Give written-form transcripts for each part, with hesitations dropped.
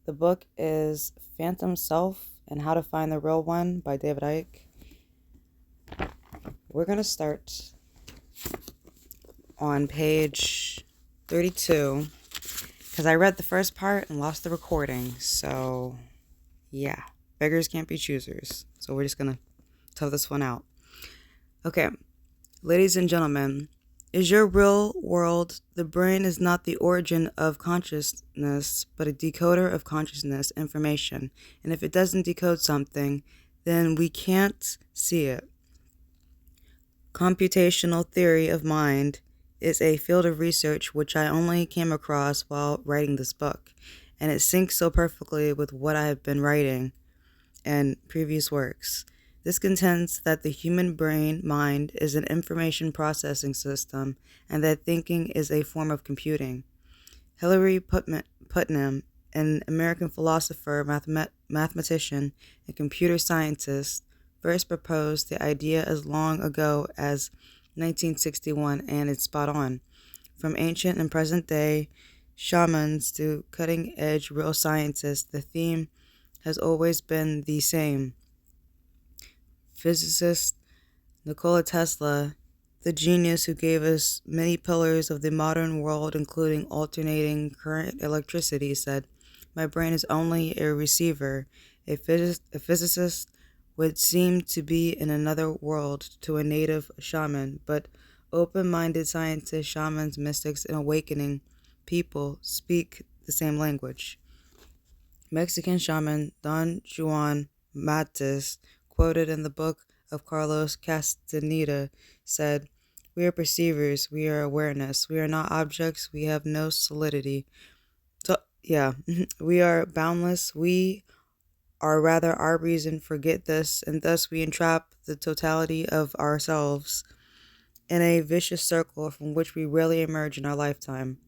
The book is Phantom Self and How to Find the Real One by David Icke. We're going to start on page 32 because I read the first part and lost the recording. So, yeah, beggars can't be choosers. So, we're just going to tough this one out. Okay, ladies and gentlemen, is your real world? The brain is not the origin of consciousness, but a decoder of consciousness information. And if it doesn't decode something, then we can't see it. Computational theory of mind is a field of research which I only came across while writing this book, and it syncs so perfectly with what I have been writing and previous works. This contends that the human brain mind is an information processing system and that thinking is a form of computing. Hilary Putnam, an American philosopher, mathematician, and computer scientist, first proposed the idea as long ago as 1961, and it's spot on. From ancient and present day shamans to cutting edge real scientists, the theme has always been the same. Physicist Nikola Tesla, the genius who gave us many pillars of the modern world, including alternating current electricity, said, "My brain is only a receiver." A physicist would seem to be in another world to a native shaman, but open-minded scientists, shamans, mystics, and awakening people speak the same language. Mexican shaman Don Juan Matus, quoted in the book of Carlos Castaneda, said, "We are perceivers, we are awareness, we are not objects, we have no solidity." So, yeah, we are boundless, we are rather our reason forget this, and thus we entrap the totality of ourselves in a vicious circle from which we rarely emerge in our lifetime.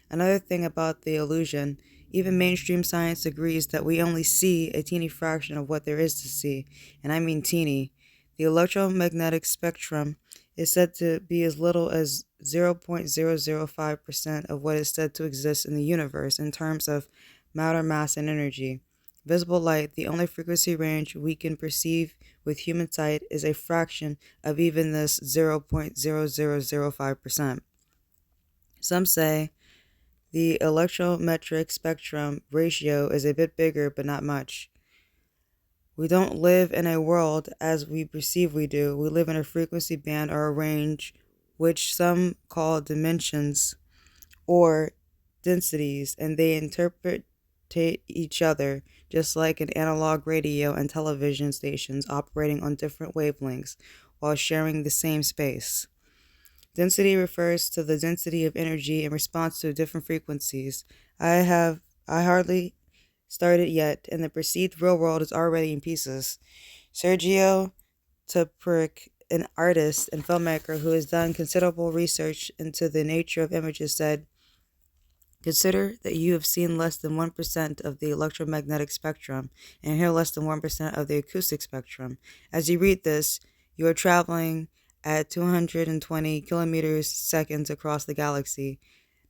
Another thing about the illusion, even mainstream science agrees that we only see a teeny fraction of what there is to see, and I mean teeny. The electromagnetic spectrum is said to be as little as 0.005% of what is said to exist in the universe in terms of matter, mass, and energy. Visible light, the only frequency range we can perceive with human sight, is a fraction of even this 0.0005%. Some say the electrometric spectrum ratio is a bit bigger, but not much. We don't live in a world as we perceive we do. We live in a frequency band or a range, which some call dimensions or densities, and they interpret each other just like an analog radio and television stations operating on different wavelengths while sharing the same space. Density refers to the density of energy in response to different frequencies. I hardly started yet, and the perceived real world is already in pieces. Sergio Teperick, an artist and filmmaker who has done considerable research into the nature of images, said, "Consider that you have seen less than 1% of the electromagnetic spectrum and hear less than 1% of the acoustic spectrum. As you read this, you are traveling at 220 kilometers seconds across the galaxy.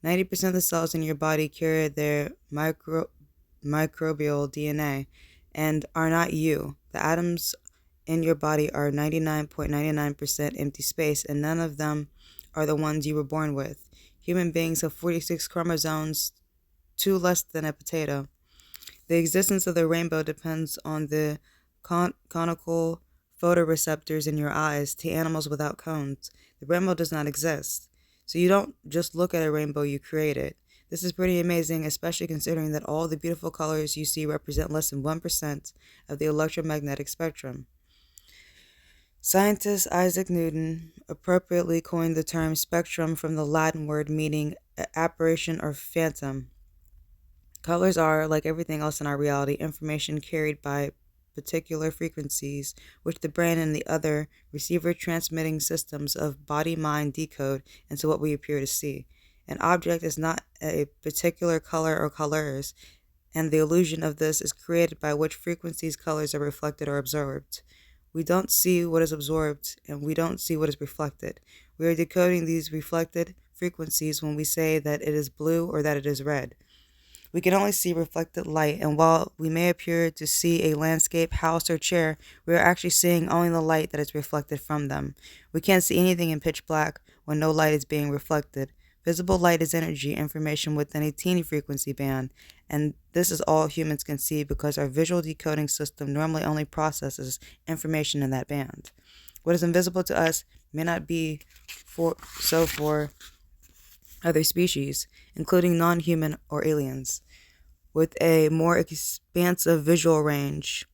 90% of the cells in your body carry their microbial DNA and are not you. The atoms in your body are 99.99% empty space, and none of them are the ones you were born with. Human beings have 46 chromosomes, 2 less than a potato. The existence of the rainbow depends on the conical photoreceptors in your eyes. To animals without cones, the rainbow does not exist. So you don't just look at a rainbow, you create it. This is pretty amazing, especially considering that all the beautiful colors you see represent less than 1% of the electromagnetic spectrum." Scientist Isaac Newton appropriately coined the term spectrum from the Latin word meaning apparition or phantom. Colors are, like everything else in our reality, information carried by particular frequencies, which the brain and the other receiver transmitting systems of body-mind decode into what we appear to see. An object is not a particular color or colors, and the illusion of this is created by which frequencies colors are reflected or absorbed. We don't see what is absorbed, and we don't see what is reflected. We are decoding these reflected frequencies when we say that it is blue or that it is red. We can only see reflected light, and while we may appear to see a landscape, house, or chair, we are actually seeing only the light that is reflected from them. We can't see anything in pitch black when no light is being reflected. Visible light is energy information within a teeny frequency band, and this is all humans can see because our visual decoding system normally only processes information in that band. What is invisible to us may not be for other species, including non human or aliens, with a more expansive visual range.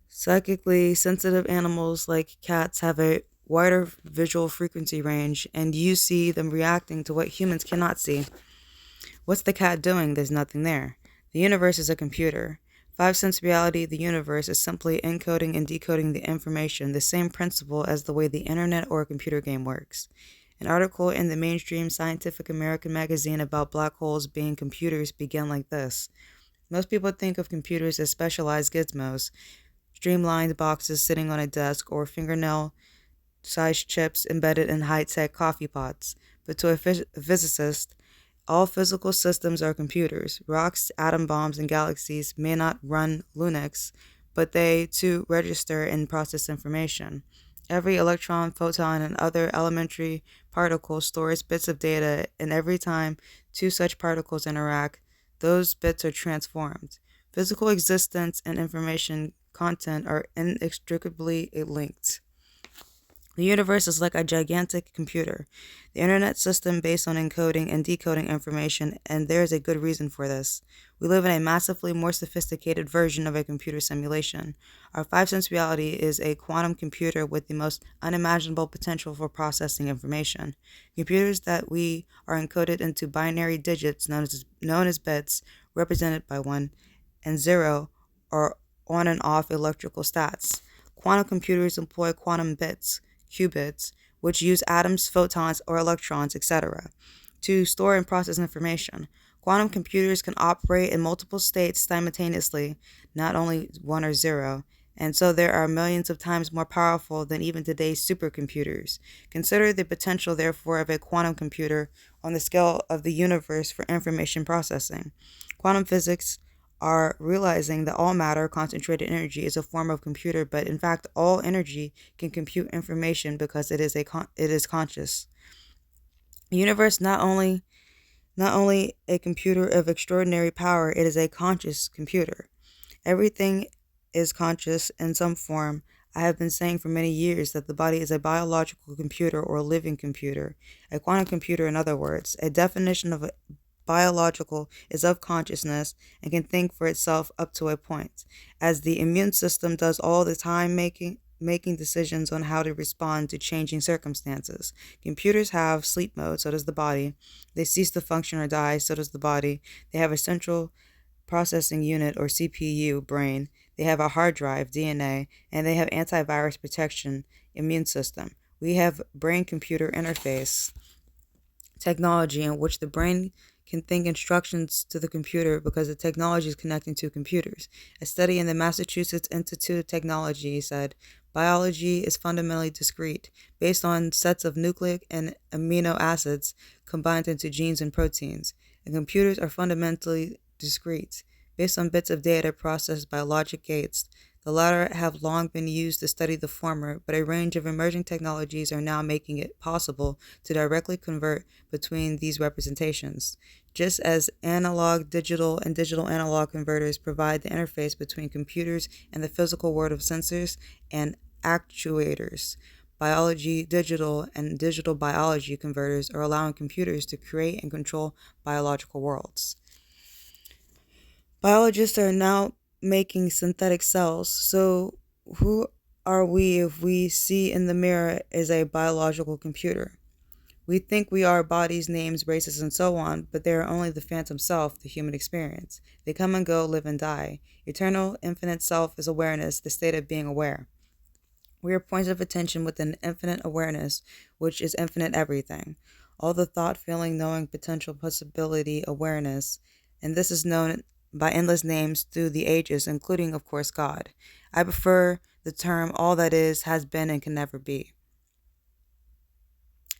Psychically sensitive animals like cats have a wider visual frequency range, and you see them reacting to what humans cannot see. What's the cat doing? There's nothing there. The universe is a computer. Five sense reality, the universe, is simply encoding and decoding the information, the same principle as the way the internet or a computer game works. An article in the mainstream Scientific American magazine about black holes being computers began like this. Most people think of computers as specialized gizmos, streamlined boxes sitting on a desk, or fingernail-sized chips embedded in high-tech coffee pots. But to a physicist, all physical systems are computers. Rocks, atom bombs, and galaxies may not run Linux, but they too register and process information. Every electron, photon, and other elementary particle stores bits of data, and every time two such particles interact, those bits are transformed. Physical existence and information content are inextricably linked. The universe is like a gigantic computer, the internet system based on encoding and decoding information, and there is a good reason for this. We live in a massively more sophisticated version of a computer simulation. Our five sense reality is a quantum computer with the most unimaginable potential for processing information. Computers that we are encoded into binary digits known as bits, represented by 1 and 0, or on and off electrical stats. Quantum computers employ quantum bits, qubits, which use atoms, photons, or electrons, etc., to store and process information. Quantum computers can operate in multiple states simultaneously, not only 1 or 0, and so they are millions of times more powerful than even today's supercomputers. Consider the potential, therefore, of a quantum computer on the scale of the universe for information processing. Quantum physics are realizing that all matter, concentrated energy, is a form of computer, but in fact all energy can compute information because it is conscious. The universe not only a computer of extraordinary power, it is a conscious computer. Everything is conscious in some form. I have been saying for many years that the body is a biological computer or a living computer, a quantum computer, in other words. A definition of a biological is of consciousness and can think for itself up to a point, as the immune system does all the time, making decisions on how to respond to changing circumstances. Computers have sleep mode, so does the body. They cease to function or die, so does the body. They have a central processing unit or CPU, brain. They have a hard drive, DNA, and they have antivirus protection, immune system. We have brain-computer interface technology in which the brain can think instructions to the computer because the technology is connecting to computers. A study in the Massachusetts Institute of Technology said biology is fundamentally discrete, based on sets of nucleic and amino acids combined into genes and proteins, and computers are fundamentally discrete, based on bits of data processed by logic gates. The latter have long been used to study the former, but a range of emerging technologies are now making it possible to directly convert between these representations. Just as analog digital and digital analog converters provide the interface between computers and the physical world of sensors and actuators, biology digital and digital biology converters are allowing computers to create and control biological worlds. Biologists are now making synthetic cells, so who are we if we see in the mirror as a biological computer? We think we are bodies, names, races, and so on, but they are only the phantom self, the human experience. They come and go, live and die. Eternal, infinite self is awareness, the state of being aware. We are points of attention within infinite awareness, which is infinite everything. All the thought, feeling, knowing, potential, possibility, awareness, and this is known by endless names through the ages, including, of course, God. I prefer the term all that is, has been, and can never be.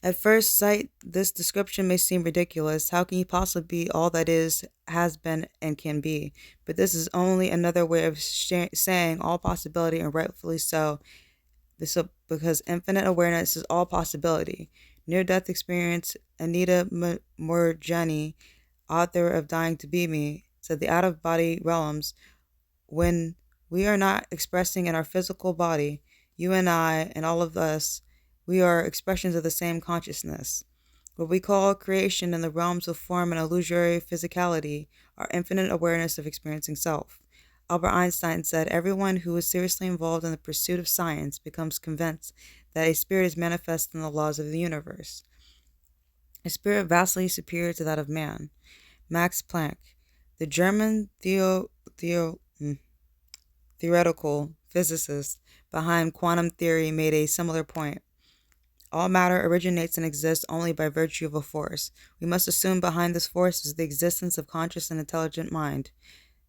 At first sight, this description may seem ridiculous. How can you possibly be all that is, has been, and can be? But this is only another way of saying all possibility, and rightfully so, because infinite awareness is all possibility. Near death experience, Anita Morjani, author of Dying to Be Me, said the out of body realms, when we are not expressing in our physical body, you and I and all of us, we are expressions of the same consciousness. What we call creation in the realms of form and illusory physicality are infinite awareness of experiencing self. Albert Einstein said, everyone who is seriously involved in the pursuit of science becomes convinced that a spirit is manifest in the laws of the universe, a spirit vastly superior to that of man. Max Planck, the German theoretical physicist behind quantum theory, made a similar point. All matter originates and exists only by virtue of a force. We must assume behind this force is the existence of conscious and intelligent mind.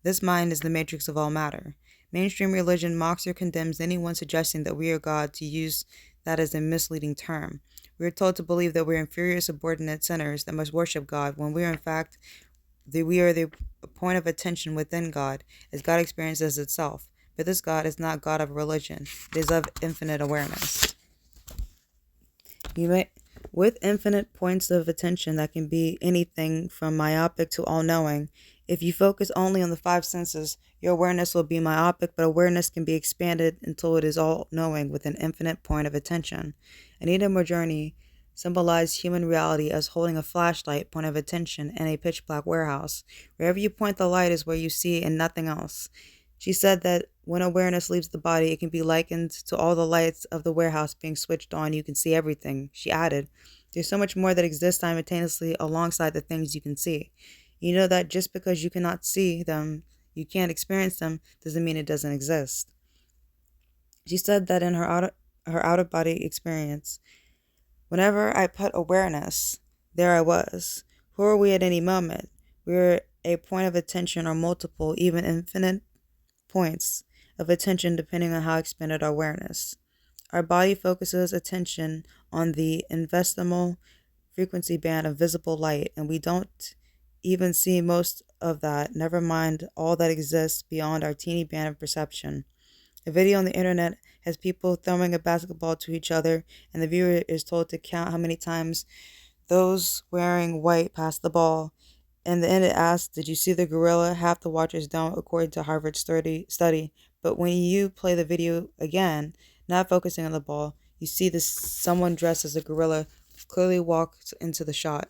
This mind is the matrix of all matter. Mainstream religion mocks or condemns anyone suggesting that we are God, to use that as a misleading term. We are told to believe that we are inferior subordinate sinners that must worship God, when we are in fact we are the point of attention within God, as God experiences itself. But this God is not God of religion, it is of infinite awareness. You may, with infinite points of attention that can be anything from myopic to all-knowing. If you focus only on the five senses, your awareness will be myopic, but awareness can be expanded until it is all-knowing with an infinite point of attention. Anita Moorjani symbolized human reality as holding a flashlight point of attention in a pitch-black warehouse. Wherever you point the light is where you see and nothing else. She said that when awareness leaves the body, it can be likened to all the lights of the warehouse being switched on. You can see everything. She added, there's so much more that exists simultaneously alongside the things you can see. You know that just because you cannot see them, you can't experience them, doesn't mean it doesn't exist. She said that in her out-of-body experience, whenever I put awareness, there I was. Who are we at any moment? We are a point of attention or multiple, even infinite points of attention depending on how expanded our awareness. Our body focuses attention on the infinitesimal frequency band of visible light, and we don't even see most of that, never mind all that exists beyond our teeny band of perception. A video on the internet has people throwing a basketball to each other, and the viewer is told to count how many times those wearing white pass the ball. In the end, it asks, did you see the gorilla? Half the watchers don't, according to Harvard study. But when you play the video again, not focusing on the ball, you see this someone dressed as a gorilla clearly walks into the shot.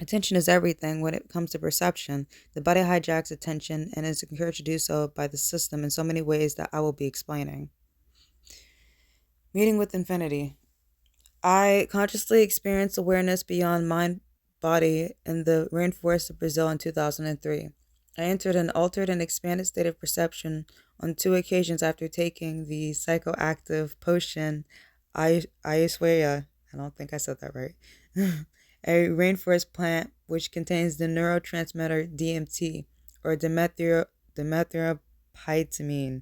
Attention is everything when it comes to perception. The body hijacks attention and is encouraged to do so by the system in so many ways that I will be explaining. Meeting with infinity. I consciously experienced awareness beyond mind body in the rainforest of Brazil in 2003. I entered an altered and expanded state of perception on two occasions after taking the psychoactive potion ayahuasca. I don't think I said that right. A rainforest plant which contains the neurotransmitter DMT, or dimethyltryptamine.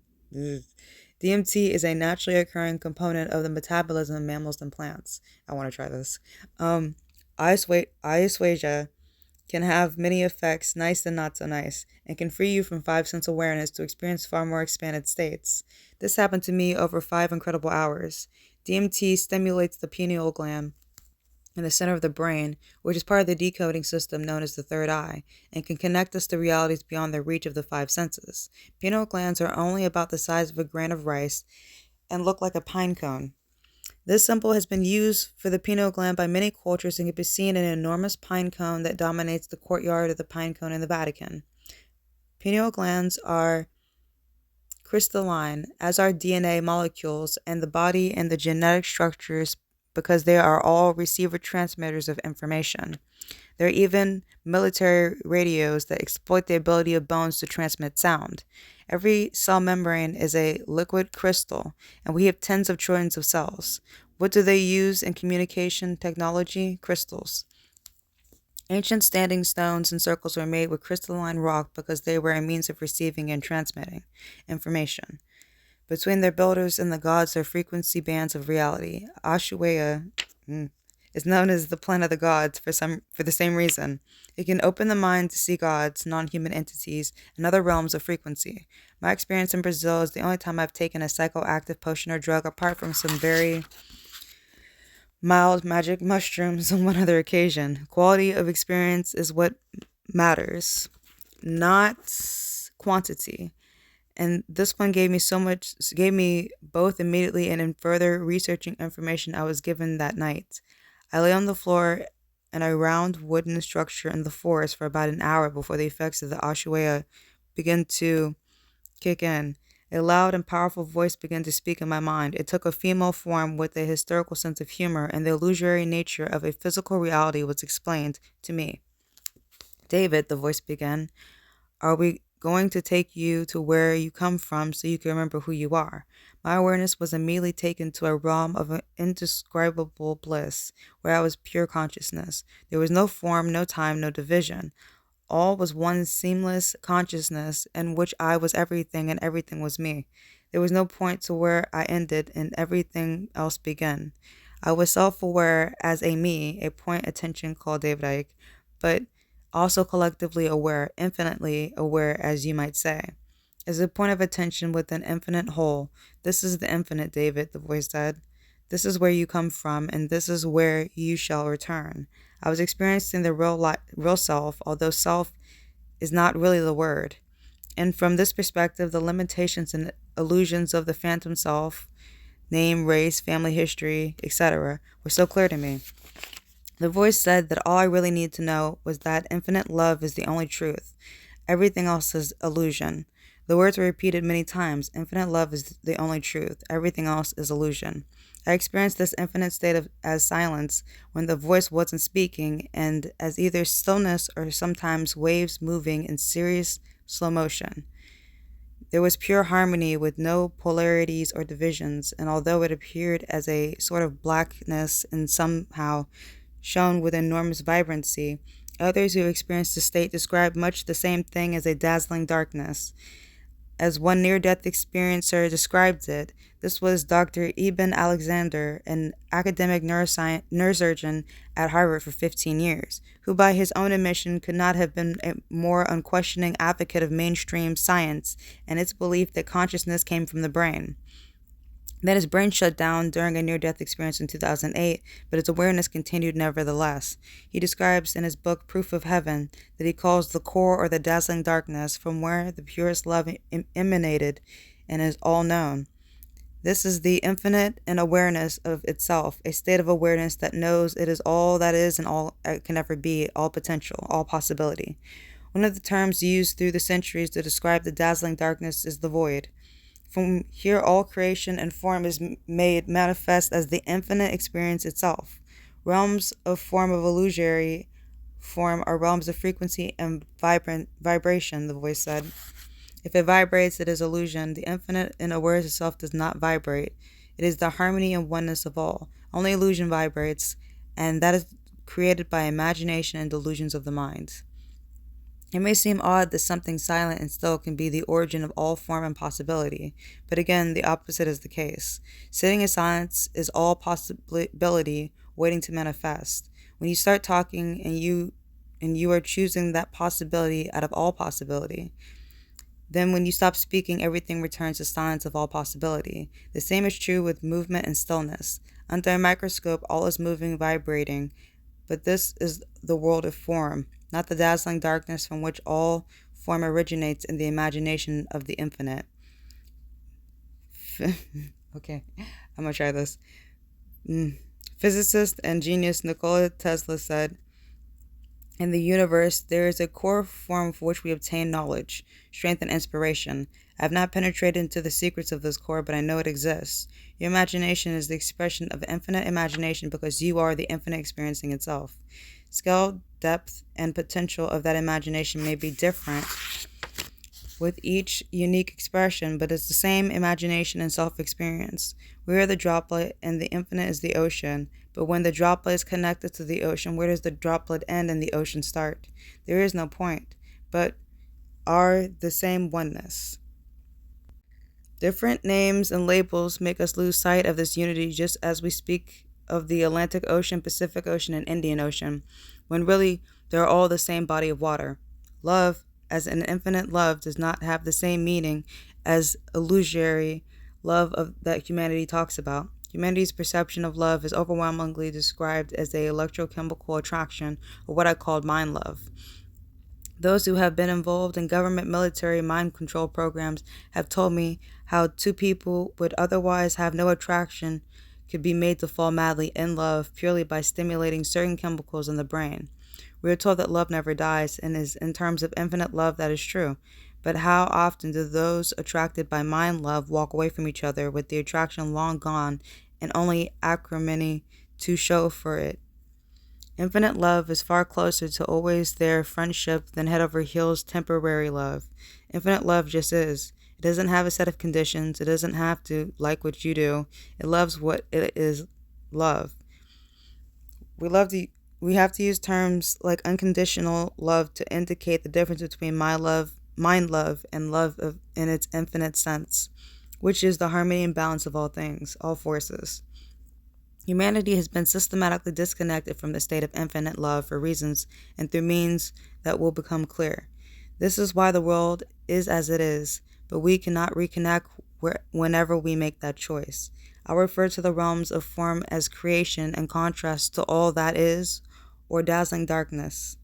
DMT is a naturally occurring component of the metabolism of mammals and plants. I want to try this. Ayahuasca can have many effects, nice and not so nice, and can free you from five sense awareness to experience far more expanded states. This happened to me over 5 incredible hours. DMT stimulates the pineal gland in the center of the brain, which is part of the decoding system known as the third eye, and can connect us to realities beyond the reach of the five senses. Pineal glands are only about the size of a grain of rice and look like a pine cone. This symbol has been used for the pineal gland by many cultures and can be seen in an enormous pine cone that dominates the courtyard of the pine cone in the Vatican. Pineal glands are crystalline, as are DNA molecules and the body and the genetic structures, because they are all receiver transmitters of information. There are even military radios that exploit the ability of bones to transmit sound. Every cell membrane is a liquid crystal, and we have tens of trillions of cells. What do they use in communication technology? Crystals. Ancient standing stones and circles were made with crystalline rock because they were a means of receiving and transmitting information. Between their builders and the gods are frequency bands of reality. Ashuea It's known as the planet of the gods for the same reason. It can open the mind to see gods, non-human entities, and other realms of frequency. My experience in Brazil is the only time I've taken a psychoactive potion or drug apart from some very mild magic mushrooms on one other occasion. Quality of experience is what matters, not quantity. And this one gave me both immediately and in further researching information I was given that night. I lay on the floor in a round wooden structure in the forest for about an hour before the effects of the Ashuea began to kick in. A loud and powerful voice began to speak in my mind. It took a female form with a hysterical sense of humor, and the illusory nature of a physical reality was explained to me. David, the voice began, are we going to take you to where you come from so you can remember who you are? My awareness was immediately taken to a realm of indescribable bliss, where I was pure consciousness. There was no form, no time, no division. All was one seamless consciousness in which I was everything and everything was me. There was no point to where I ended and everything else began. I was self-aware as a me, a point attention called David Icke, but also collectively aware, infinitely aware, as you might say. As a point of attention with an infinite whole. This is the infinite, David, the voice said. This is where you come from, and this is where you shall return. I was experiencing the real self, although self is not really the word. And from this perspective, the limitations and illusions of the phantom self, name, race, family history, etc., were so clear to me. The voice said that all I really needed to know was that infinite love is the only truth. Everything else is illusion. The words were repeated many times. Infinite love is the only truth. Everything else is illusion. I experienced this infinite state as silence when the voice wasn't speaking, and as either stillness or sometimes waves moving in serious slow motion. There was pure harmony with no polarities or divisions, and although it appeared as a sort of blackness and somehow shone with enormous vibrancy, others who experienced the state described much the same thing as a dazzling darkness. As one near-death experiencer described it, this was Dr. Eben Alexander, an academic neurosurgeon at Harvard for 15 years, who by his own admission could not have been a more unquestioning advocate of mainstream science and its belief that consciousness came from the brain. Then his brain shut down during a near-death experience in 2008, but his awareness continued nevertheless. He describes in his book Proof of Heaven that he calls the core or the dazzling darkness from where the purest love emanated and is all known. This is the infinite in awareness of itself, a state of awareness that knows it is all that is and all it can ever be, all potential, all possibility. One of the terms used through the centuries to describe the dazzling darkness is the void. From here, all creation and form is made manifest as the infinite experience itself. Realms of form of illusory form are realms of frequency and vibration, the voice said. If it vibrates, it is illusion. The infinite in awareness itself does not vibrate. It is the harmony and oneness of all. Only illusion vibrates, and that is created by imagination and delusions of the mind. It may seem odd that something silent and still can be the origin of all form and possibility, but again, the opposite is the case. Sitting in silence is all possibility waiting to manifest. When you start talking and you are choosing that possibility out of all possibility, then when you stop speaking, everything returns to silence of all possibility. The same is true with movement and stillness. Under a microscope, all is moving, vibrating, but this is the world of form, not the dazzling darkness from which all form originates in the imagination of the infinite. Okay, I'm gonna try this. Physicist and genius Nikola Tesla said, in the universe, there is a core form for which we obtain knowledge, strength, and inspiration. I have not penetrated into the secrets of this core, but I know it exists. Your imagination is the expression of infinite imagination because you are the infinite experiencing itself. Scale, depth, and potential of that imagination may be different with each unique expression, but it's the same imagination and self-experience. We are the droplet, and the infinite is the ocean. But when the droplet is connected to the ocean, where does the droplet end and the ocean start? There is no point, but are the same oneness. Different names and labels make us lose sight of this unity just as we speak of the Atlantic Ocean, Pacific Ocean, and Indian Ocean, when really they're all the same body of water. Love, as an infinite love, does not have the same meaning as illusory love that humanity talks about. Humanity's perception of love is overwhelmingly described as a electrochemical attraction, or what I called mind love. Those who have been involved in government military mind control programs have told me how two people would otherwise have no attraction could be made to fall madly in love purely by stimulating certain chemicals in the brain. We are told that love never dies, and is in terms of infinite love that is true. But how often do those attracted by mind love walk away from each other with the attraction long gone and only acrimony to show for it? Infinite love is far closer to always there friendship than head over heels temporary love. Infinite love just is. It doesn't have a set of conditions. It doesn't have to like what you do. It loves what it is love. We love to we have to use terms like unconditional love to indicate the difference between my love, mind love, and love in its infinite sense, which is the harmony and balance of all things, all forces. Humanity has been systematically disconnected from the state of infinite love for reasons and through means that will become clear. This is why the world is as it is, but we cannot reconnect whenever we make that choice. I refer to the realms of form as creation in contrast to all that is, or dazzling darkness,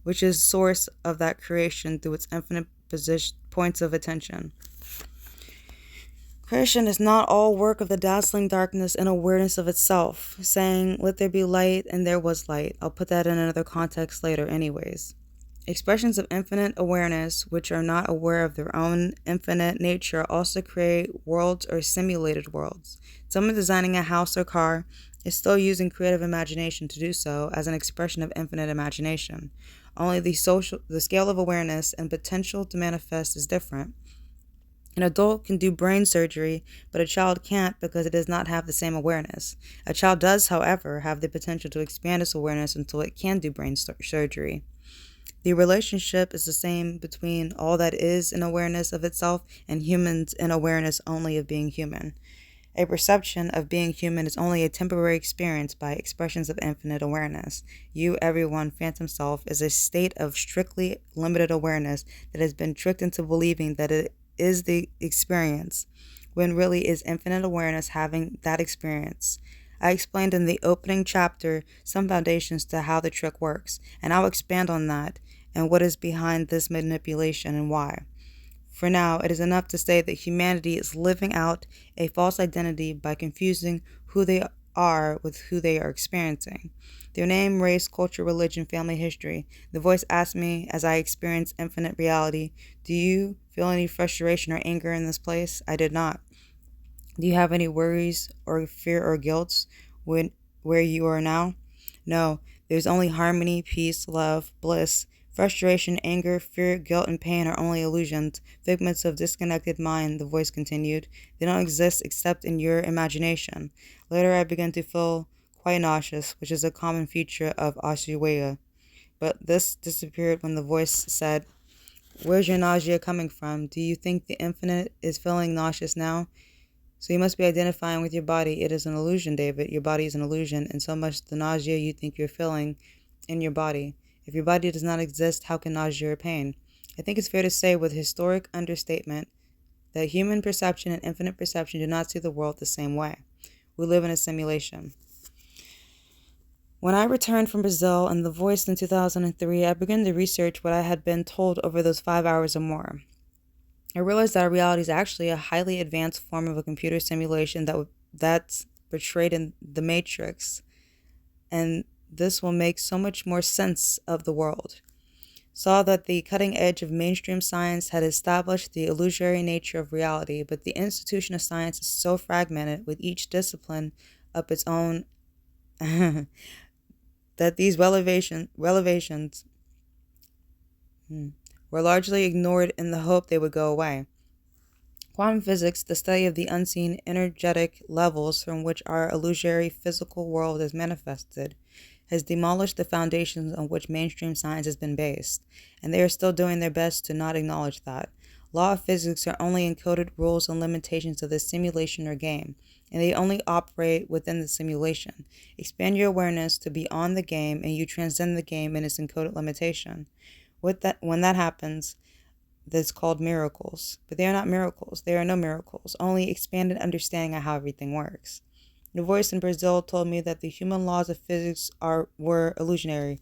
which is source of that creation through its infinite points of attention. Creation is not all work of the dazzling darkness and awareness of itself, saying, "Let there be light," and there was light. I'll put that in another context later, anyways. Expressions of infinite awareness, which are not aware of their own infinite nature, also create worlds or simulated worlds. Someone designing a house or car is still using creative imagination to do so as an expression of infinite imagination. Only the scale of awareness and potential to manifest is different. An adult can do brain surgery, but a child can't because it does not have the same awareness. A child does, however, have the potential to expand its awareness until it can do brain surgery. The relationship is the same between all that is in awareness of itself and humans in awareness only of being human. A perception of being human is only a temporary experience by expressions of infinite awareness. You, everyone, phantom self, is a state of strictly limited awareness that has been tricked into believing that it is the experience, when really is infinite awareness having that experience. I explained in the opening chapter some foundations to how the trick works, and I'll expand on that and what is behind this manipulation and why. For now, it is enough to say that humanity is living out a false identity by confusing who they are with who they are experiencing. Their name, race, culture, religion, family history. The voice asked me as I experienced infinite reality, "Do you feel any frustration or anger in this place?" I did not. "Do you have any worries or fear or guilt where you are now?" No, there's only harmony, peace, love, bliss. Frustration, anger, fear, guilt, and pain are only illusions, figments of disconnected mind, the voice continued. They don't exist except in your imagination. Later I began to feel quite nauseous, which is a common feature of Ashiwaya. But this disappeared when the voice said, "Where's your nausea coming from? Do you think the infinite is feeling nauseous now? So you must be identifying with your body. It is an illusion, David. Your body is an illusion, and so much the nausea you think you're feeling in your body. If your body does not exist, how can nausea or pain?" I think it's fair to say with historic understatement that human perception and infinite perception do not see the world the same way. We live in a simulation. When I returned from Brazil and The Voice in 2003, I began to research what I had been told over those 5 hours or more. I realized that our reality is actually a highly advanced form of a computer simulation that's portrayed in The Matrix, and this will make so much more sense of the world. Saw that the cutting edge of mainstream science had established the illusory nature of reality, but the institution of science is so fragmented with each discipline up its own that these revelations were largely ignored in the hope they would go away. Quantum physics, the study of the unseen energetic levels from which our illusory physical world is manifested, has demolished the foundations on which mainstream science has been based, and they are still doing their best to not acknowledge that. Law of physics are only encoded rules and limitations of the simulation or game, and they only operate within the simulation. Expand your awareness to beyond the game, and you transcend the game and its encoded limitation. When that happens, that's called miracles. But they are not miracles. There are no miracles, only expanded understanding of how everything works. The voice in Brazil told me that the human laws of physics were illusionary,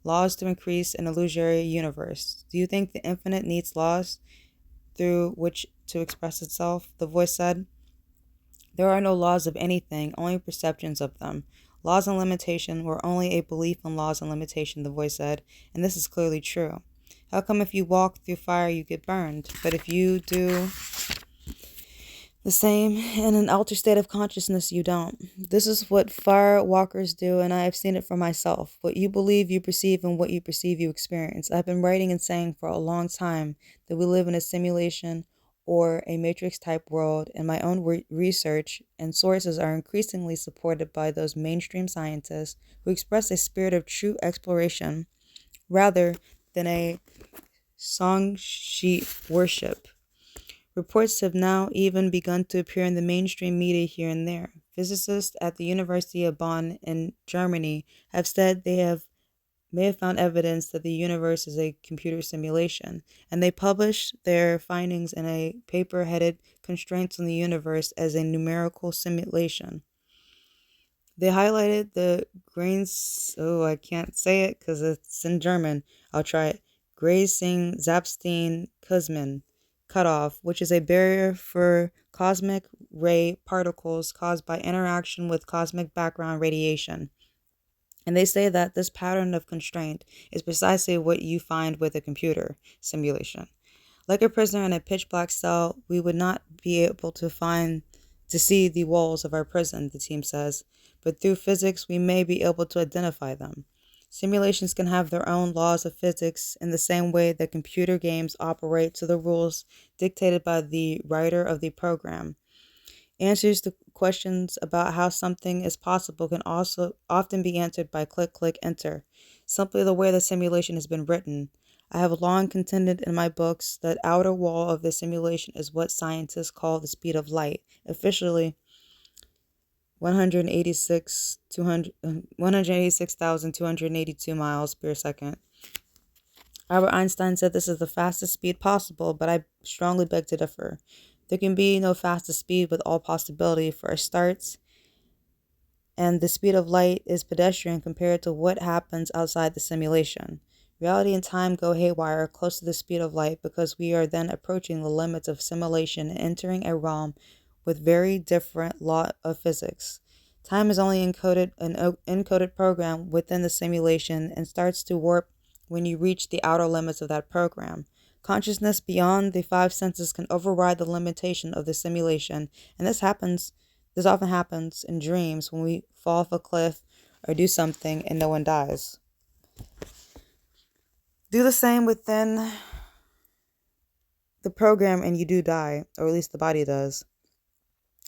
laws to increase an illusory universe. Do you think the infinite needs laws through which to express itself? The voice said. There are no laws of anything, only perceptions of them. Laws and limitation were only a belief in laws and limitation, the voice said, and this is clearly true. How come if you walk through fire you get burned, but if you do the same in an altered state of consciousness you don't? This is what fire walkers do, and I have seen it for myself. What you believe you perceive, and what you perceive you experience. I've been writing and saying for a long time that we live in a simulation or a matrix type world, and my own research and sources are increasingly supported by those mainstream scientists who express a spirit of true exploration rather than a song sheet worship. Reports have now even begun to appear in the mainstream media here and there. Physicists at the University of Bonn in Germany have said may have found evidence that the universe is a computer simulation, and they published their findings in a paper headed Constraints on the Universe as a numerical simulation. They highlighted the grains, I can't say it because it's in German. I'll try it. Grazing Zapstein Kuzmin cutoff, which is a barrier for cosmic ray particles caused by interaction with cosmic background radiation. And they say that this pattern of constraint is precisely what you find with a computer simulation. Like a prisoner in a pitch black cell, we would not be able to see the walls of our prison, the team says, but through physics we may be able to identify them. Simulations can have their own laws of physics in the same way that computer games operate to the rules dictated by the writer of the program. Answers to questions about how something is possible can also often be answered by click, click, enter, simply the way the simulation has been written. I have long contended in my books that outer wall of the simulation is what scientists call the speed of light, officially 186,282 miles per second. Albert Einstein said this is the fastest speed possible, but I strongly beg to differ. There can be no fastest speed with all possibility for a start, and the speed of light is pedestrian compared to what happens outside the simulation. Reality and time go haywire close to the speed of light because we are then approaching the limits of simulation and entering a realm with very different law of physics. Time is only an encoded program within the simulation and starts to warp when you reach the outer limits of that program. Consciousness beyond the five senses can override the limitation of the simulation, and this often happens in dreams when we fall off a cliff or do something and no one dies. Do the same within the program and you do die, or at least the body does,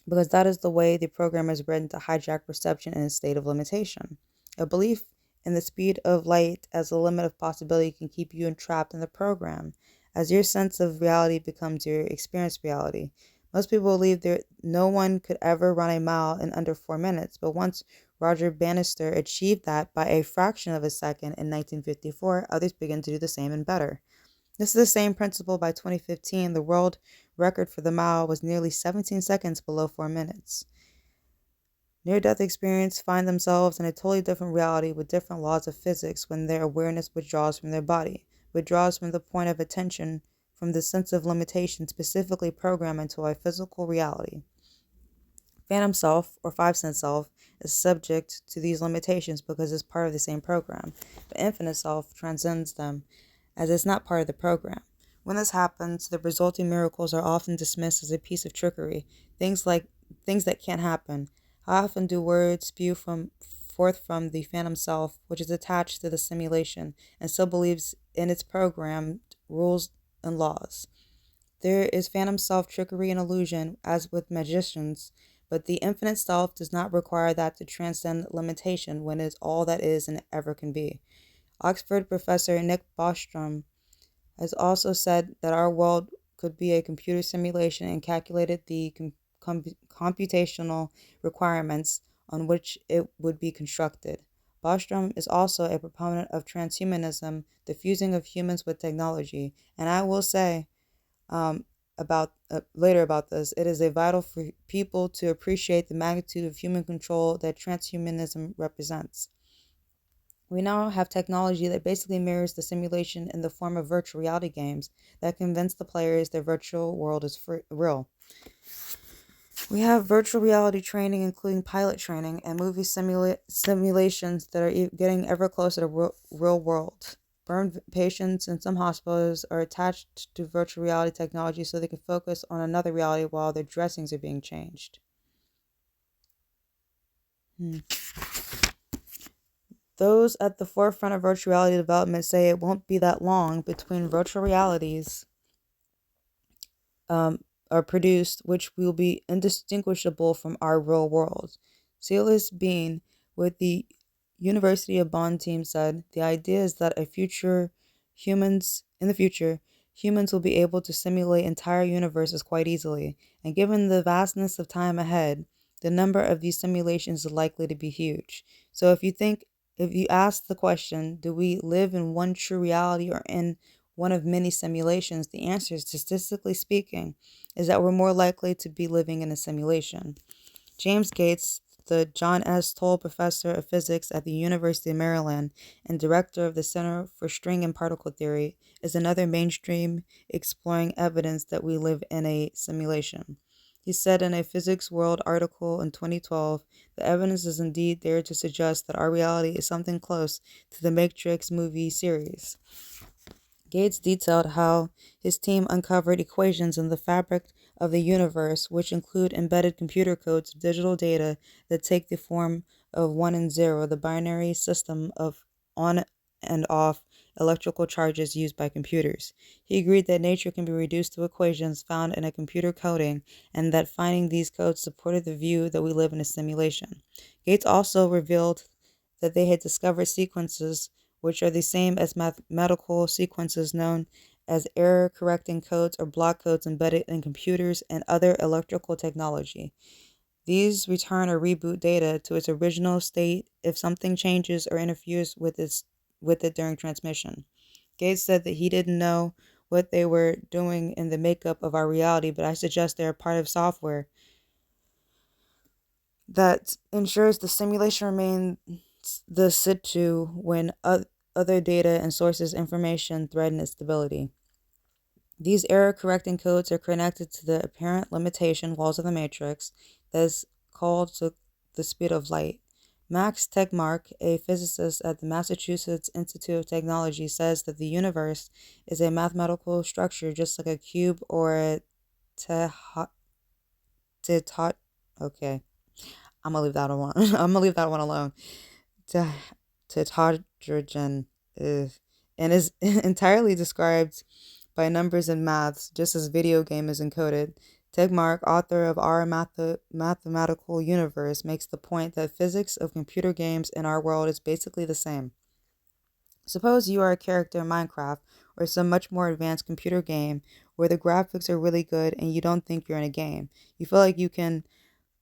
because that is the way the program is written to hijack perception in a state of limitation. A belief in the speed of light as a limit of possibility can keep you entrapped in the program, as your sense of reality becomes your experience reality. Most people believe that no one could ever run a mile in under 4 minutes, but once Roger Bannister achieved that by a fraction of a second in 1954, others began to do the same and better. This is the same principle. By 2015, the world record for the mile was nearly 17 seconds below 4 minutes. Near-death experience find themselves in a totally different reality with different laws of physics when their awareness withdraws from their body, withdraws from the point of attention from the sense of limitation specifically programmed into a physical reality. Phantom self, or five-sense self, is subject to these limitations because it's part of the same program, but infinite self transcends them as it's not part of the program. When this happens, the resulting miracles are often dismissed as a piece of trickery, things that can't happen. How often do words spew forth from the phantom self, which is attached to the simulation and still believes in its programmed rules and laws? There is phantom self trickery and illusion, as with magicians, but the infinite self does not require that to transcend limitation when it is all that is and ever can be. Oxford professor Nick Bostrom has also said that our world could be a computer simulation and calculated the computational requirements on which it would be constructed. Bostrom is also a proponent of transhumanism, the fusing of humans with technology, and I will say um, about later about this, it is a vital for people to appreciate the magnitude of human control that transhumanism represents. We now have technology that basically mirrors the simulation in the form of virtual reality games that convince the players their virtual world is real. We have virtual reality training, including pilot training and movie simulations that are getting ever closer to real world. Burn patients in some hospitals are attached to virtual reality technology so they can focus on another reality while their dressings are being changed. Hmm. Those at the forefront of virtual reality development say it won't be that long between virtual realities um, are produced, which will be indistinguishable from our real world. Silas Bean with the University of Bonn team said, the idea is that in the future, humans will be able to simulate entire universes quite easily, and given the vastness of time ahead, the number of these simulations is likely to be huge. So if you ask the question, do we live in one true reality or in one of many simulations, the answer, statistically speaking, is that we're more likely to be living in a simulation. James Gates, the John S. Toll Professor of Physics at the University of Maryland and director of the Center for String and Particle Theory, is another mainstream exploring evidence that we live in a simulation. He said in a Physics World article in 2012, the evidence is indeed there to suggest that our reality is something close to the Matrix movie series. Gates detailed how his team uncovered equations in the fabric of the universe, which include embedded computer codes of digital data that take the form of 1 and 0, the binary system of on and off electrical charges used by computers. He agreed that nature can be reduced to equations found in a computer coding, and that finding these codes supported the view that we live in a simulation. Gates also revealed that they had discovered sequences which are the same as mathematical sequences known as error correcting codes or block codes embedded in computers and other electrical technology. These return or reboot data to its original state if something changes or interferes with it during transmission. Gates said that he didn't know what they were doing in the makeup of our reality, but I suggest they are part of software that ensures the simulation remains the situ when other data and sources information threaten its stability. These error correcting codes are connected to the apparent limitation walls of the matrix that is called to the speed of light. Max Tegmark, a physicist at the Massachusetts Institute of Technology, says that the universe is a mathematical structure just like a cube or a tetot. Okay, I'm gonna leave that one. I'm gonna leave that one alone. To tetrahedron, and is entirely described by numbers and maths, just as video game is encoded. Tegmark, author of Our Mathematical Universe, makes the point that physics of computer games in our world is basically the same. Suppose you are a character in Minecraft or some much more advanced computer game where the graphics are really good and you don't think you're in a game. You feel like you can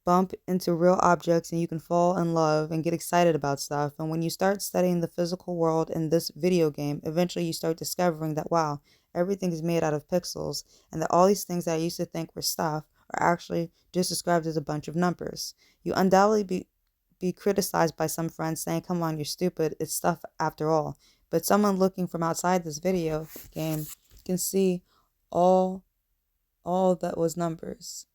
bump into real objects and you can fall in love and get excited about stuff. And when you start studying the physical world in this video game, eventually you start discovering that, wow, everything is made out of pixels and that all these things that I used to think were stuff are actually just described as a bunch of numbers. You undoubtedly be criticized by some friends saying, come on, you're stupid, it's stuff after all. But someone looking from outside this video game can see all that was numbers.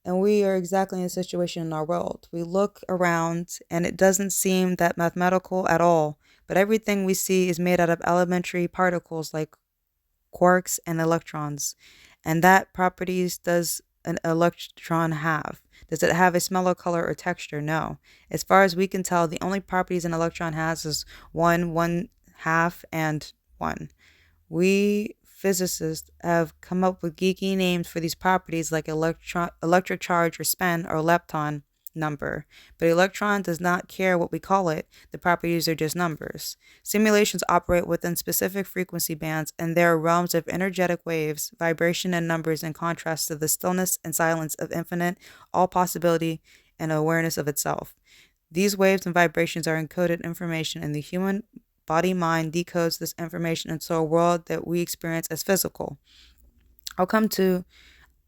And we are exactly in a situation in our world. We look around and it doesn't seem that mathematical at all, but everything we see is made out of elementary particles like quarks and electrons. And that properties does an electron have? Does it have a smell or color or texture? No. As far as we can tell, the only properties an electron has is one half, and one. We physicists have come up with geeky names for these properties like electric charge or spin or lepton. number, but electron does not care what we call it, the properties are just numbers. Simulations operate within specific frequency bands, and there are realms of energetic waves, vibration, and numbers in contrast to the stillness and silence of infinite, all possibility, and awareness of itself. These waves and vibrations are encoded information, and the human body mind decodes this information into a world that we experience as physical. I'll come to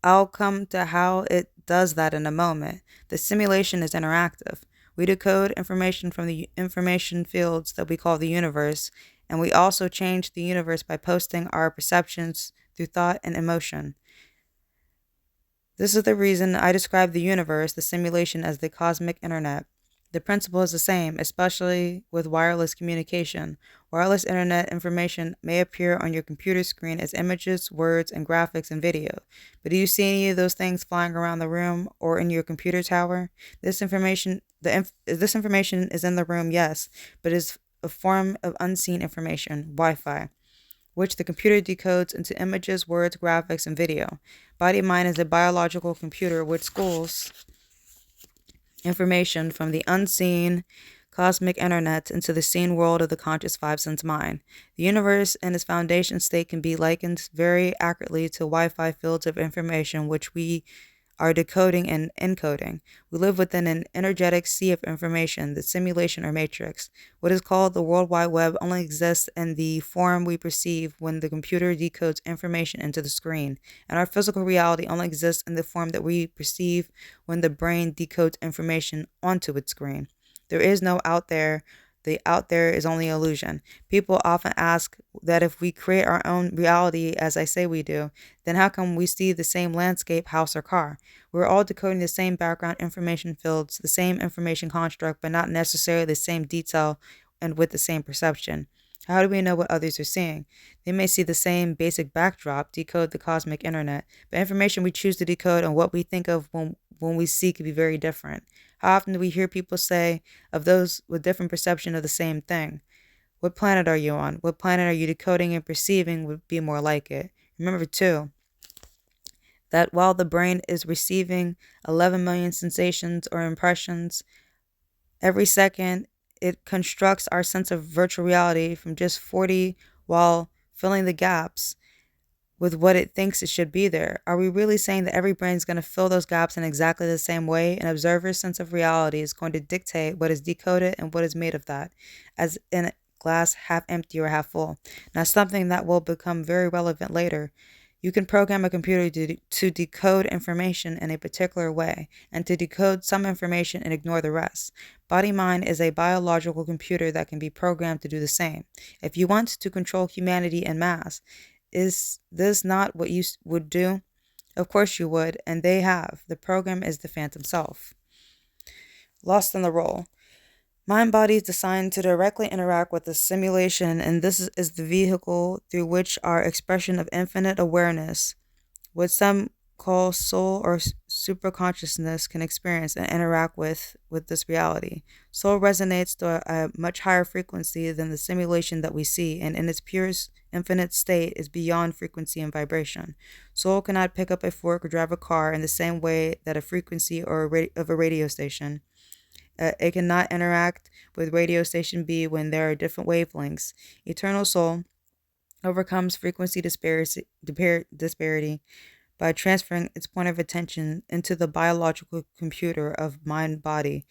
I'll come to how it does that in a moment. The simulation is interactive. We decode information from the information fields that we call the universe, and we also change the universe by posting our perceptions through thought and emotion. This is the reason I describe the universe, the simulation, as the cosmic internet. The principle is the same, especially with wireless communication. Wireless internet information may appear on your computer screen as images, words, and graphics and video. But do you see any of those things flying around the room or in your computer tower? This information is in the room, yes, but is a form of unseen information, Wi-Fi, which the computer decodes into images, words, graphics, and video. Body mind is a biological computer which schools information from the unseen cosmic internet into the seen world of the conscious five sense mind. The universe in its foundation state can be likened very accurately to Wi Fi fields of information which we are decoding and encoding. We live within an energetic sea of information, the simulation or matrix. What is called the World Wide Web only exists in the form we perceive when the computer decodes information into the screen, and our physical reality only exists in the form that we perceive when the brain decodes information onto its screen. There is no out there. The out there is only illusion. People often ask that if we create our own reality, as I say we do, then how come we see the same landscape, house, or car? We're all decoding the same background information fields, the same information construct, but not necessarily the same detail and with the same perception. How do we know what others are seeing? They may see the same basic backdrop, decode the cosmic internet, but information we choose to decode and what we think of when we see could be very different. How often do we hear people say of those with different perception of the same thing? What planet are you on? What planet are you decoding and perceiving would be more like it? Remember, too, that while the brain is receiving 11 million sensations or impressions every second, it constructs our sense of virtual reality from just 40 while filling the gaps with what it thinks it should be there. Are we really saying that every brain is going to fill those gaps in exactly the same way? An observer's sense of reality is going to dictate what is decoded and what is made of that, as in a glass half empty or half full. Now, something that will become very relevant later. You can program a computer to decode information in a particular way and to decode some information and ignore the rest. Body mind is a biological computer that can be programmed to do the same. If you want to control humanity en masse, is this not what you would do? Of course you would, and they have. The program is the phantom self. Lost in the role. Mind body is designed to directly interact with the simulation, and this is the vehicle through which our expression of infinite awareness, what some call soul or superconsciousness, can experience and interact with this reality. Soul resonates to a much higher frequency than the simulation that we see, and in its purest infinite state is beyond frequency and vibration. Soul cannot pick up a fork or drive a car in the same way that a frequency of a radio station. It cannot interact with radio station B when there are different wavelengths. Eternal soul overcomes frequency disparity by transferring its point of attention into the biological computer of mind body,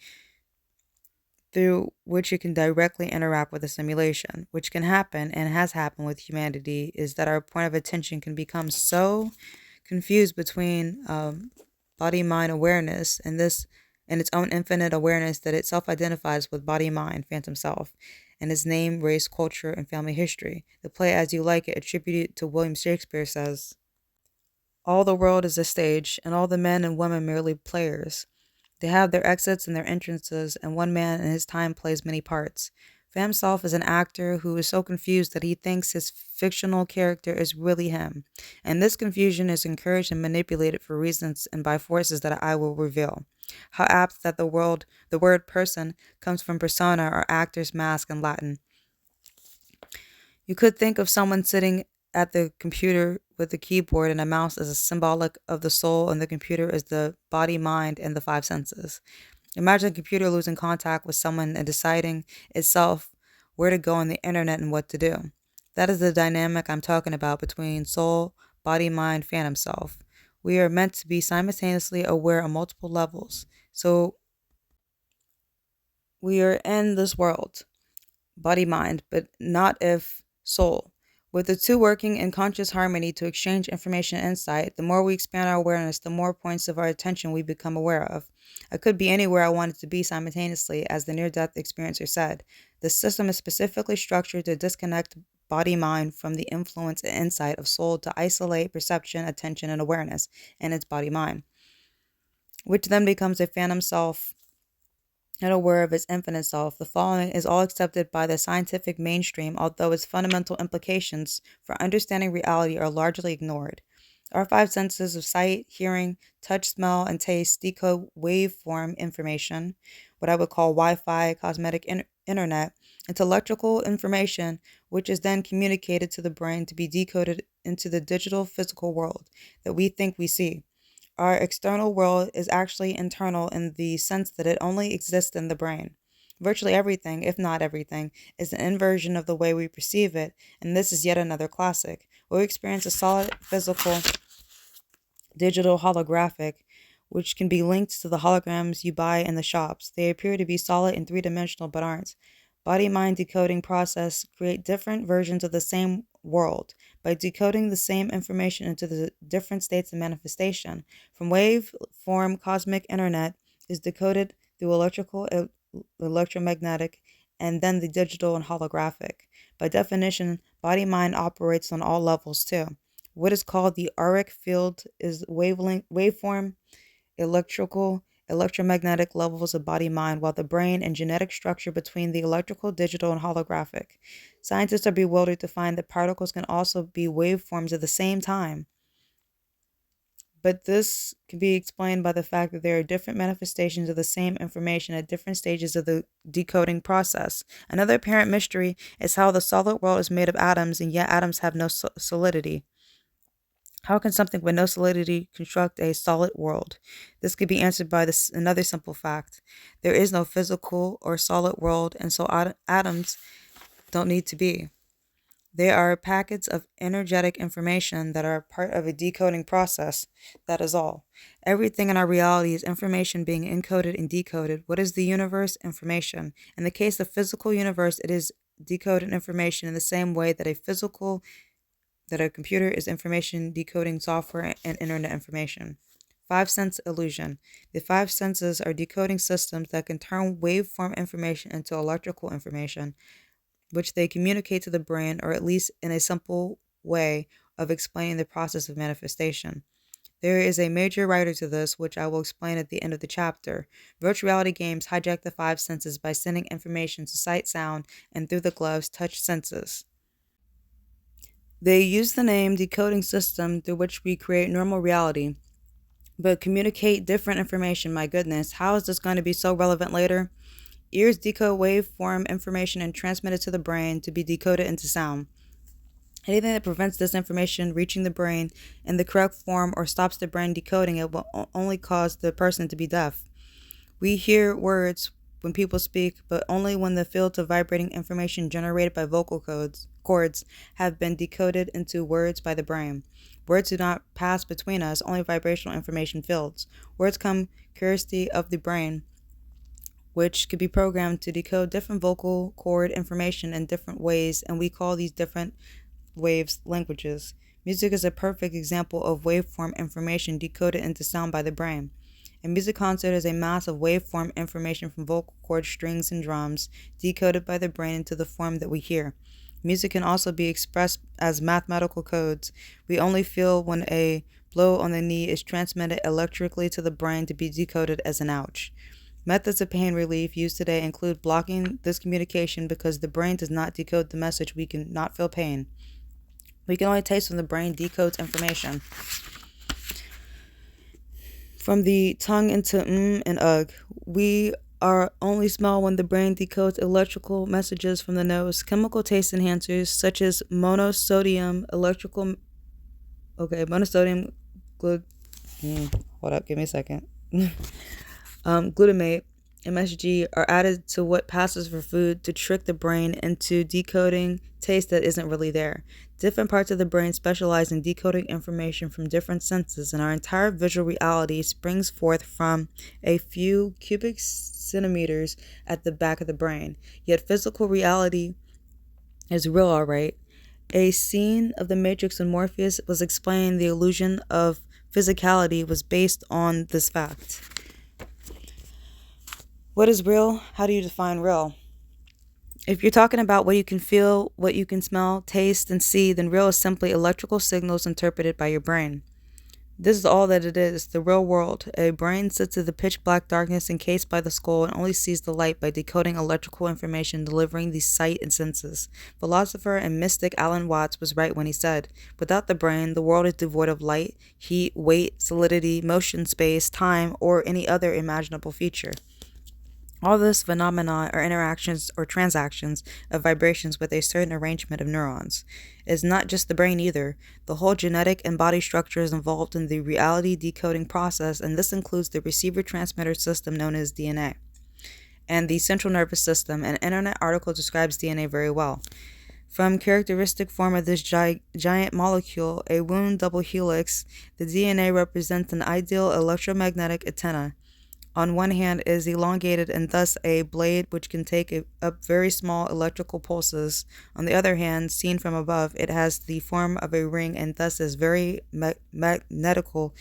through which it can directly interact with the simulation. Which can happen and has happened with humanity is that our point of attention can become so confused between body mind awareness and its own infinite awareness that it self-identifies with body mind phantom self and its name, race, culture, and family history. The play As You Like It, attributed to William Shakespeare, says, all the world is a stage, and all the men and women merely players. They have their exits and their entrances, and one man in his time plays many parts. Pham Self is an actor who is so confused that he thinks his fictional character is really him, and this confusion is encouraged and manipulated for reasons and by forces that I will reveal. How apt that the word person comes from persona or actor's mask in Latin. You could think of someone sitting at the computer with a keyboard and a mouse as a symbolic of the soul, and the computer as the body, mind, and the five senses. Imagine a computer losing contact with someone and deciding itself where to go on the internet and what to do. That is the dynamic I'm talking about between soul, body, mind, phantom self. We are meant to be simultaneously aware on multiple levels. So we are in this world, body, mind, but not if soul. With the two working in conscious harmony to exchange information and insight, the more we expand our awareness, the more points of our attention we become aware of. I could be anywhere I wanted to be simultaneously, as the near death experiencer said. The system is specifically structured to disconnect body mind from the influence and insight of soul to isolate perception, attention, and awareness in its body mind, which then becomes a phantom self and aware of its infinite self. The following is all accepted by the scientific mainstream, although its fundamental implications for understanding reality are largely ignored. Our five senses of sight, hearing, touch, smell, and taste decode waveform information, what I would call Wi Fi, cosmetic internet, into electrical information, which is then communicated to the brain to be decoded into the digital physical world that we think we see. Our external world is actually internal in the sense that it only exists in the brain. Virtually everything, if not everything, is an inversion of the way we perceive it, and this is yet another classic. What we experience is solid, physical, digital, holographic, which can be linked to the holograms you buy in the shops. They appear to be solid and three-dimensional but aren't. Body-mind decoding process create different versions of the same world by decoding the same information into the different states of manifestation. From wave form, cosmic internet is decoded through electrical, electromagnetic, and then the digital and holographic. By definition, body-mind operates on all levels too. What is called the auric field is waveform, electrical, electromagnetic levels of body mind, while the brain and genetic structure between the electrical, digital, and holographic. Scientists are bewildered to find that particles can also be waveforms at the same time. But this can be explained by the fact that there are different manifestations of the same information at different stages of the decoding process. Another apparent mystery is how the solid world is made of atoms, and yet atoms have no solidity. How can something with no solidity construct a solid world? This could be answered by another simple fact. There is no physical or solid world, and so atoms don't need to be. They are packets of energetic information that are part of a decoding process. That is all. Everything in our reality is information being encoded and decoded. What is the universe? Information. In the case of physical universe, it is decoded information in the same way that a computer is information decoding software and internet information. Five sense illusion. The five senses are decoding systems that can turn waveform information into electrical information, which they communicate to the brain, or at least in a simple way of explaining the process of manifestation. There is a major writer to this, which I will explain at the end of the chapter. Virtual reality games hijack the five senses by sending information to sight, sound, and through the glove's touch senses. They use the name decoding system through which we create normal reality, but communicate different information. My goodness, how is this going to be so relevant later? Ears decode waveform information and transmit it to the brain to be decoded into sound. Anything that prevents this information reaching the brain in the correct form or stops the brain decoding it will only cause the person to be deaf. We hear words when people speak, but only when the fields of vibrating information generated by vocal cords have been decoded into words by the brain. Words do not pass between us, only vibrational information fields. Words come courtesy of the brain, which could be programmed to decode different vocal cord information in different ways, and we call these different waves languages. Music is a perfect example of waveform information decoded into sound by the brain. A music concert is a mass of waveform information from vocal cord strings and drums, decoded by the brain into the form that we hear. Music can also be expressed as mathematical codes. We only feel when a blow on the knee is transmitted electrically to the brain to be decoded as an ouch. Methods of pain relief used today include blocking this communication because the brain does not decode the message. We can not feel pain. We can only taste when the brain decodes information. From the tongue into and ugh. We are only smell when the brain decodes electrical messages from the nose. Chemical taste enhancers such as monosodium hold up, give me a second. Glutamate MSG are added to what passes for food to trick the brain into decoding taste that isn't really there. Different parts of the brain specialize in decoding information from different senses, and our entire visual reality springs forth from a few cubic centimeters at the back of the brain. Yet physical reality is real, all right. A scene of the Matrix when Morpheus was explaining the illusion of physicality was based on this fact. What is real? How do you define real? If you're talking about what you can feel, what you can smell, taste, and see, then real is simply electrical signals interpreted by your brain. This is all that it is, the real world. A brain sits in the pitch black darkness encased by the skull and only sees the light by decoding electrical information, delivering the sight and senses. Philosopher and mystic Alan Watts was right when he said, without the brain, the world is devoid of light, heat, weight, solidity, motion, space, time, or any other imaginable feature. All this phenomena are interactions or transactions of vibrations with a certain arrangement of neurons. It is not just the brain either. The whole genetic and body structure is involved in the reality decoding process, and this includes the receiver-transmitter system known as DNA. And the central nervous system. An internet article describes DNA very well. From characteristic form of this giant molecule, a wound double helix, the DNA represents an ideal electromagnetic antenna. On one hand, it is elongated and thus a blade which can take up very small electrical pulses. On the other hand, seen from above, it has the form of a ring and thus is very magnetical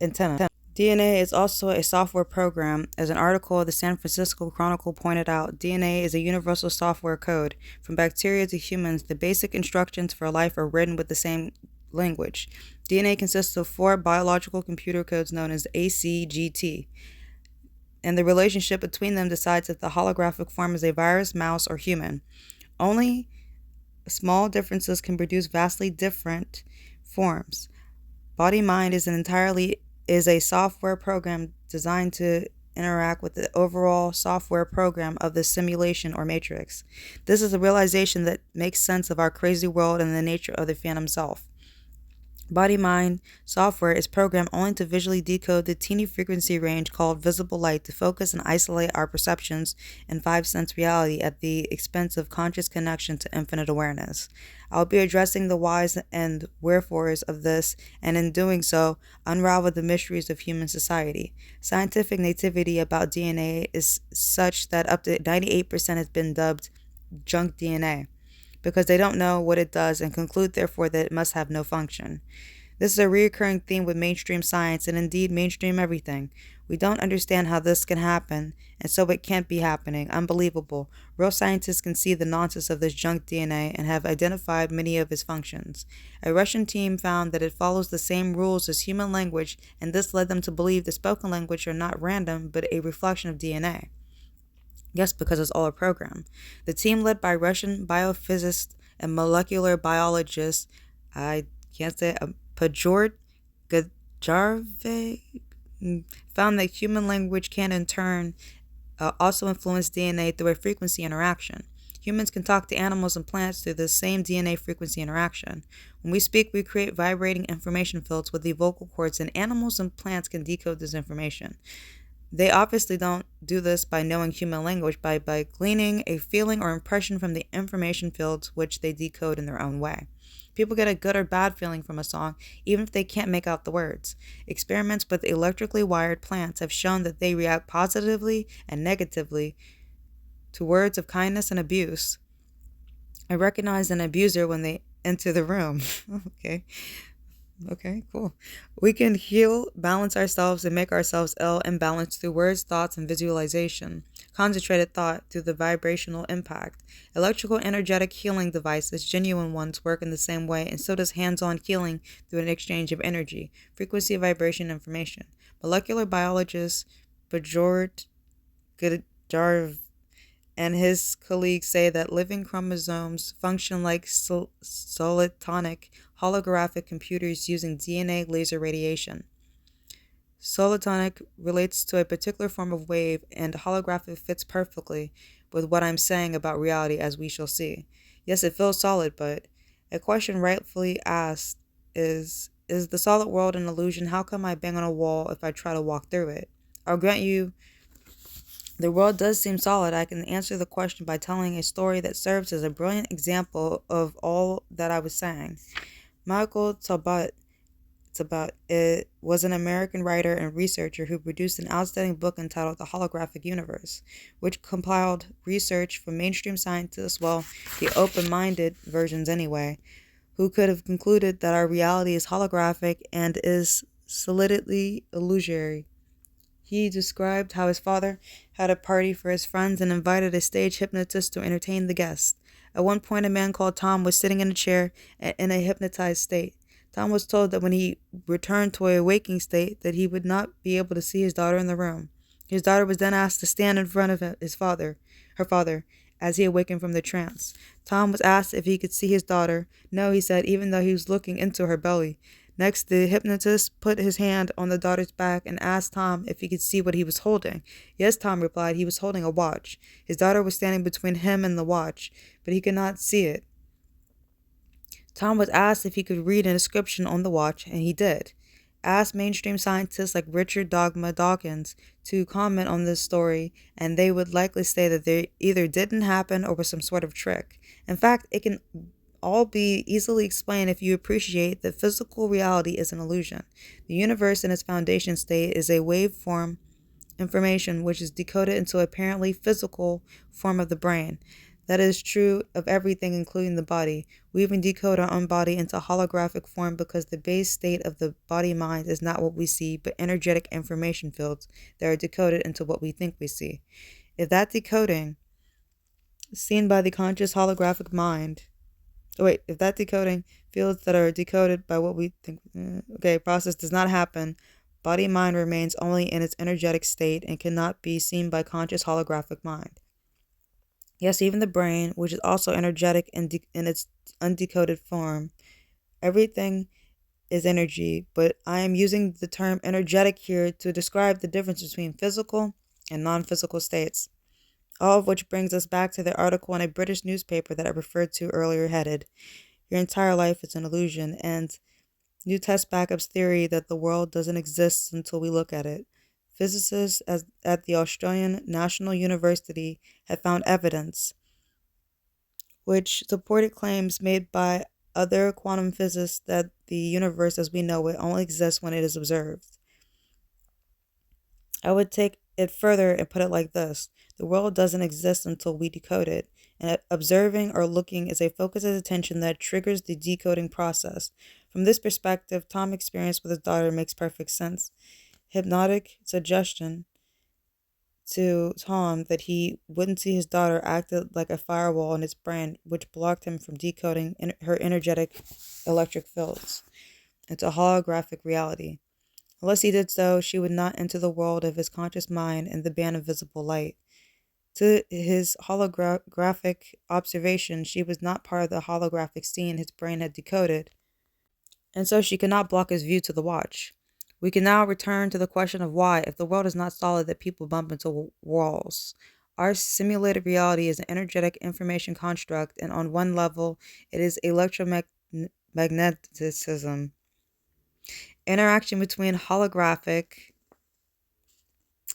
antenna. DNA is also a software program. As an article of the San Francisco Chronicle pointed out, DNA is a universal software code. From bacteria to humans, the basic instructions for life are written with the same language. DNA consists of 4 biological computer codes known as ACGT, and the relationship between them decides if the holographic form is a virus, mouse, or human. Only small differences can produce vastly different forms. Body-mind is a software program designed to interact with the overall software program of the simulation or matrix. This is a realization that makes sense of our crazy world and the nature of the phantom self. Body-mind software is programmed only to visually decode the teeny frequency range called visible light to focus and isolate our perceptions and five-sense reality at the expense of conscious connection to infinite awareness. I will be addressing the whys and wherefores of this, and in doing so, unravel the mysteries of human society. Scientific nativity about DNA is such that up to 98% has been dubbed junk DNA, because they don't know what it does and conclude therefore that it must have no function. This is a recurring theme with mainstream science and indeed mainstream everything. We don't understand how this can happen, and so it can't be happening. Unbelievable. Real scientists can see the nonsense of this junk DNA and have identified many of its functions. A Russian team found that it follows the same rules as human language, and this led them to believe the spoken language are not random but a reflection of DNA. Yes, because it's all a program. The team, led by Russian biophysicist and molecular biologist, I can't say, Pajor Gajarve, found that human language can in turn also influence DNA through a frequency interaction. Humans can talk to animals and plants through the same DNA frequency interaction. When we speak, we create vibrating information fields with the vocal cords, and animals and plants can decode this information. They obviously don't do this by knowing human language, by gleaning a feeling or impression from the information fields which they decode in their own way. People get a good or bad feeling from a song, even if they can't make out the words. Experiments with electrically wired plants have shown that they react positively and negatively to words of kindness and abuse. I recognize an abuser when they enter the room. Okay, cool. We can heal, balance ourselves, and make ourselves ill and balanced through words, thoughts, and visualization. Concentrated thought through the vibrational impact. Electrical energetic healing devices, genuine ones, work in the same way, and so does hands-on healing through an exchange of energy, frequency, vibration, information. Molecular biologist Bajort Gajarv and his colleagues say that living chromosomes function like solitonic holographic computers using DNA laser radiation. Solitonic relates to a particular form of wave, and holographic fits perfectly with what I'm saying about reality, as we shall see. Yes, it feels solid, but a question rightfully asked is the solid world an illusion? How come I bang on a wall if I try to walk through it? I'll grant you The world does seem solid. I can answer the question by telling a story that serves as a brilliant example of all that I was saying. Michael Tabot it was an American writer and researcher who produced an outstanding book entitled The Holographic Universe, which compiled research from mainstream scientists, well, the open-minded versions anyway, who could have concluded that our reality is holographic and is solidly illusory. He described how his father had a party for his friends and invited a stage hypnotist to entertain the guests. At one point, a man called Tom was sitting in a chair in a hypnotized state. Tom was told that when he returned to a waking state, that he would not be able to see his daughter in the room. His daughter was then asked to stand in front of her father, as he awakened from the trance. Tom was asked if he could see his daughter. No, he said, even though he was looking into her belly. Next, the hypnotist put his hand on the daughter's back and asked Tom if he could see what he was holding. Yes, Tom replied. He was holding a watch. His daughter was standing between him and the watch, but he could not see it. Tom was asked if he could read an inscription on the watch, and he did. Asked mainstream scientists like Richard Dogma Dawkins to comment on this story, and they would likely say that they either didn't happen or was some sort of trick. In fact, it can all be easily explained if you appreciate that physical reality is an illusion. The universe in its foundation state is a waveform information which is decoded into apparently physical form of the brain. That is true of everything, including the body. We even decode our own body into holographic form because the base state of the body mind is not what we see, but energetic information fields that are decoded into what we think we see. If that decoding, seen by the conscious holographic mind, if that decoding fields that are decoded by what we think, process does not happen, body mind remains only in its energetic state and cannot be seen by conscious holographic mind. Yes, even the brain, which is also energetic in its undecoded form, everything is energy, but I am using the term energetic here to describe the difference between physical and non-physical states. All of which brings us back to the article in a British newspaper that I referred to earlier headed, Your Entire Life is an Illusion, and new test backups theory that the world doesn't exist until we look at it. Physicists at the Australian National University have found evidence which supported claims made by other quantum physicists that the universe as we know it only exists when it is observed. I would take it further and put it like this. The world doesn't exist until we decode it, and observing or looking is a focus of attention that triggers the decoding process. From this perspective, Tom's experience with his daughter makes perfect sense. Hypnotic suggestion to Tom that he wouldn't see his daughter acted like a firewall in his brain, which blocked him from decoding her energetic electric fields into holographic reality. Unless he did so, she would not enter the world of his conscious mind in the band of visible light. To his holographic observation, she was not part of the holographic scene his brain had decoded, and so she could not block his view to the watch. We can now return to the question of why, if the world is not solid, that people bump into walls. Our simulated reality is an energetic information construct, and on one level, it is electromagnetism. Interaction between holographic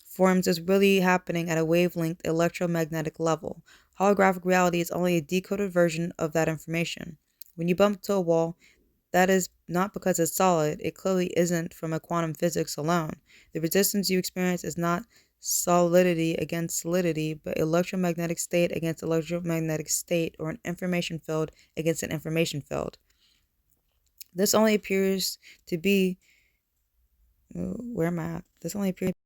forms is really happening at a wavelength electromagnetic level. Holographic reality is only a decoded version of that information. When you bump into a wall, that is not because it's solid. It clearly isn't from a quantum physics alone. The resistance you experience is not solidity against solidity, but electromagnetic state against electromagnetic state, or an information field against an information field. This only appears to be, where am I at? This only appears